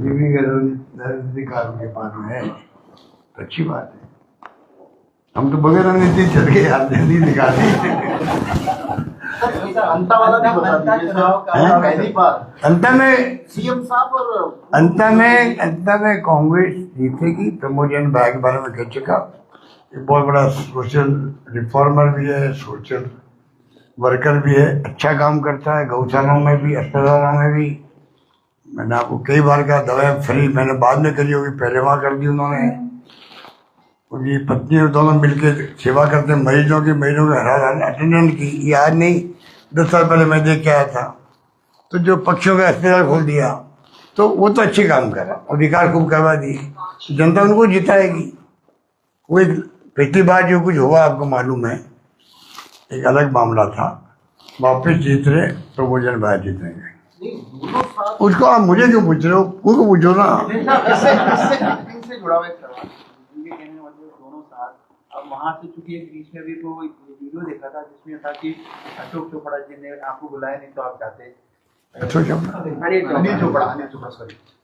बीवी के राजनीतिकारों के पास में है तो अच्छी बात है। हम तो बगैर रणनीति चल के रणनीति निकाली। अंत में सीएम साहब और अंत में कांग्रेस जीतेगी। प्रमोद भाई के बारे में कह चुका, बहुत बड़ा सोशल रिफॉर्मर भी है, सोशल वर्कर भी है, अच्छा काम करता है, गौशालाओं में भी, अस्पतालों में भी। मैंने आपको कई बार कहा दवाएं फ्री मैंने बाद में करी होगी, पहले वहाँ कर दी उन्होंने। उनकी पत्नी और दोनों मिलकर सेवा करते हैं मरीजों की हर अटेंडेंट की। ये आज नहीं 10 साल पहले मैं देख के आया था। तो जो पक्षियों का अस्पताल खोल दिया तो वो तो अच्छे काम करा, अधिकार खूब करवा दिए, जनता उनको जिताएगी। वो एक पिछली बार जो कुछ हुआ आपको मालूम है, एक अलग मामला था, वापस जीत रहे प्रमोद भाई जीतेंगे। उसको आप मुझे क्यों पूछ रहे हो, उनको पूछो ना। इससे जुड़ा हुआ एक सवाल, उनके कहने का मतलब दोनों साथ। अब वहाँ से चूंकि एक बीच में भी वो वीडियो देखा था जिसमें था कि अशोक चोपड़ा जी ने आपको बुलाया नहीं तो आप जाते।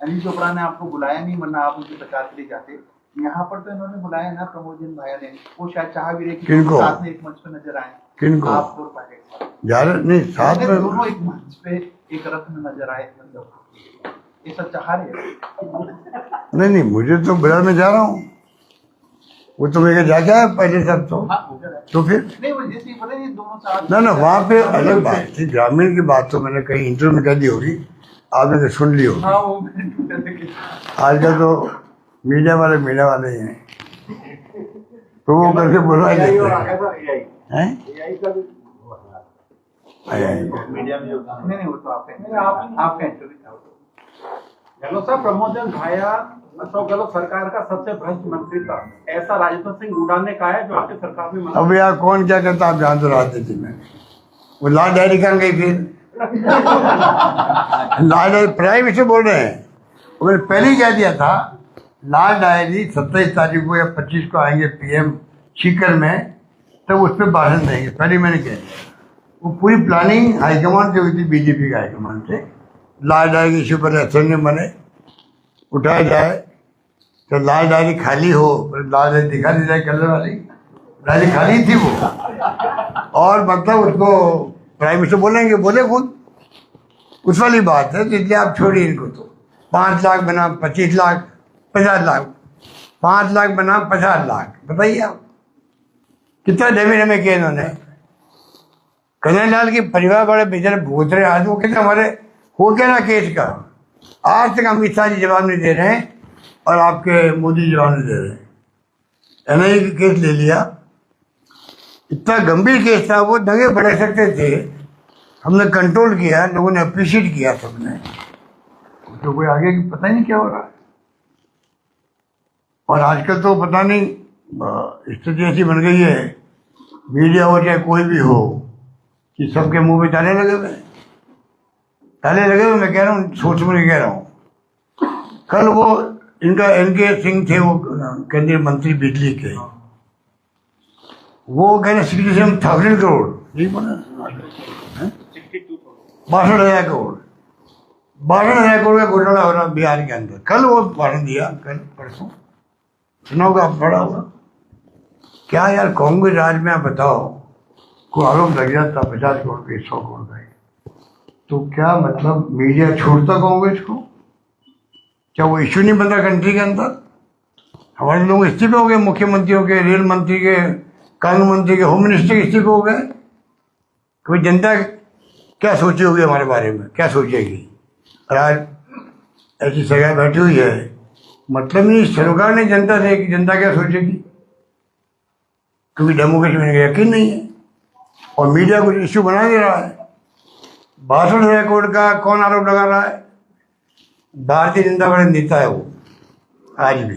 अनिल चोपड़ा ने आपको बुलाया नहीं वरना आप उनके प्रचार के लिए जाते। यहाँ पर तो इन्होंने बुलाया ना प्रमोद भाई ने, वो शायद चाह भी रहे कि साथ में एक मंच पे नजर आए। किनको आपको जा रहे नहीं साथ में, दोनों एक मंच पे एक रथ में नजर आए, मतलब ये सब चाह रहे। नहीं मुझे तो बाजार में जा रहा हूँ, वो तो मेरे जाके आया पहले सब तो फिर नहीं वो जैसे बोले ये दोनों साथ ना वहाँ पे अलग बात थी। ग्रामीण की बात तो मैंने कहीं इंटरव्यू में कह दी होगी, आपने तो सुन ली होगी। आजकल तो मीडिया वाले ही हैं, तो वो करके बोलवा देते हैं। गहलोत साहब, प्रमोद भाया अशोक गहलोत सरकार का सबसे भ्रष्ट मंत्री था, ऐसा राजेंद्र सिंह हुड्डा ने कहा है, जो आपकी सरकार में। अब यार कौन क्या करता आप जानते राजनीति में। वो लाल डायरी कहाँ गई फिर? लाल डायरी प्राइम मिनिस्टर बोल रहे हैं, मैंने पहले ही कह दिया था लाल डायरी 27 तारीख को या 25 को आएंगे पीएम सीकर में, तब उस पर भाषण देंगे। पहले मैंने कह दिया, वो पूरी प्लानिंग हाईकमान से हुई थी, बीजेपी का हाईकमान से। लाल डायरी के इश्यू पर एक्शन बने, उठाया जाए तो लाल डायरी खाली हो, लाल डायरी दिखा दी जाए, कलर वाली डायरी खाली थी वो। और मतलब उसको प्राइम मिनिस्टर बोलेंगे, बोले खुद उस वाली बात है। इसलिए आप छोड़िए इनको। तो 5 लाख बना 25 लाख 50 लाख, 5 लाख बना 50 लाख, बताइए आप कितना डेमेज हमें किया इन्होंने। कन्हैयालाल के परिवार बड़े बेचारे भूत रहे आज, वो कहते हमारे हो गया ना केस का, आज तक हम इस सारी जवाब नहीं दे रहे हैं और आपके मोदी जवाब नहीं दे रहे हैं। एनआईए का केस ले लिया, इतना गंभीर केस था, वो दंगे बढ़ सकते थे, हमने कंट्रोल किया, लोगों ने अप्रिशिएट किया सबने। तो कोई आगे पता ही नहीं क्या हो रहा है। और आजकल तो पता नहीं स्थिति ऐसी बन गई है, मीडिया हो चाहे कोई भी हो, कि सबके मुंह पे ताले लगे हुए, मैं कह रहा हूँ, सोच में कह रहा हूँ। कल वो इनका एनके सिंह थे, वो केंद्रीय मंत्री बिजली के, वो कह रहे 67,000 करोड़, यही बोला 62,000 करोड़, 62,000 करोड़ का घोटाला हो रहा बिहार के अंदर। कल वो भाषण दिया, कल परसों सुना होगा, पढ़ा होगा। क्या यार कांग्रेस राज में आप बताओ, कोई आरोप लग जाता 50 करोड़ के 100 करोड़ का, तो क्या मतलब मीडिया छोड़ता कांग्रेस को? क्या वो इश्यू नहीं बनता कंट्री के अंदर? हमारे लोग इस्तीफे हो गए, मुख्यमंत्रियों के, रेल मंत्री के, कानून मंत्री के, होम मिनिस्टर के इस्तीफे हो गए। कोई जनता क्या सोची होगी हमारे बारे में, क्या सोचेगी? और आज ऐसी जगह बैठी हुई है, मतलब नहीं सरकार ने जनता से कि जनता क्या सोचेगी, क्योंकि डेमोक्रेसी में यकीन नहीं है। और मीडिया कुछ इश्यू बना दे रहा है। 62,000 करोड़ का कौन आरोप लगा रहा है? भारतीय जनता पार्टी नेता है वो, आज भी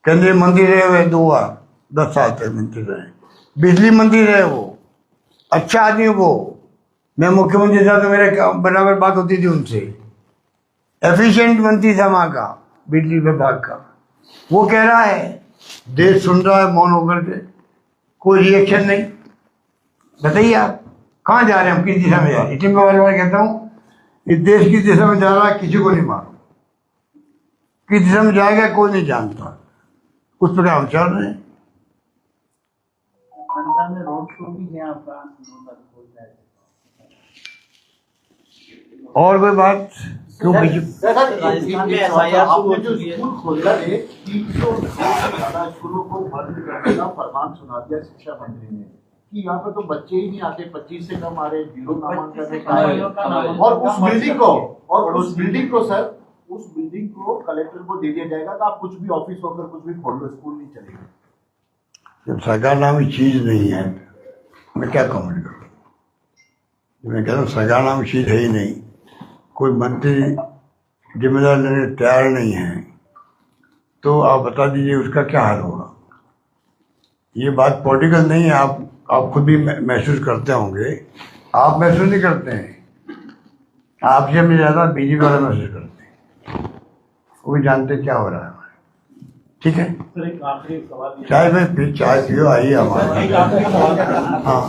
केंद्रीय मंत्री रहे हुए 2 बार, 10 साल तक मंत्री रहे, बिजली मंत्री रहे वो, अच्छा आदमी वो। मैं मुख्यमंत्री था तो मेरे बराबर बात होती थी उनसे। एफिशिएंट मंत्री था वहाँ का, बिजली विभाग का। वो कह रहा है, देश सुन रहा है मौन होकर के, कोई रिएक्शन नहीं। बताइए आप कहाँ जा रहे हैं, हम किस दिशा में जा रहे हैं? इसलिए मैं बार बार कहता हूँ, इस देश की दिशा में जा रहा है, किसी को नहीं मारो। किस दिशा में जाएगा कोई नहीं जानता, उस पर हम चल रहे हैं। जनता में रोड शो भी है आपका। और कोई बात क्यों बीजेपी राजस्थान में SIR शुरू हो चुकी है। स्कूल खोला है 300 से ज्यादा स्कूलों को बंद करने का फरमान सुना दिया शिक्षा मंत्री ने कि यहाँ पे तो बच्चे ही नहीं आते, 25 से कम आ रहे, जीरो नामांकन। और उस बिल्डिंग को सर, उस बिल्डिंग को कलेक्टर को दे दिया जाएगा कि आप कुछ भी ऑफिस होकर कुछ भी खोल लो, स्कूल नहीं चलेगा। जब सरकार नामी चीज नहीं है मैं क्या कमेंट करूँ। मैं कह रहा हूँ सरकार नामी चीज है ही नहीं, कोई मंत्री जिम्मेदार लेने तैयार नहीं है, तो आप बता दीजिए उसका क्या हाल होगा। ये बात पॉलिटिकल नहीं है, आप खुद भी महसूस करते होंगे। आप महसूस नहीं करते हैं, आपसे हमें ज़्यादा बीजेपी वाले महसूस करते हैं, वो भी जानते क्या हो रहा है। ठीक है, सर एक आखिरी सवाल चाय में चाय पियो, आइए हमारे। हाँ।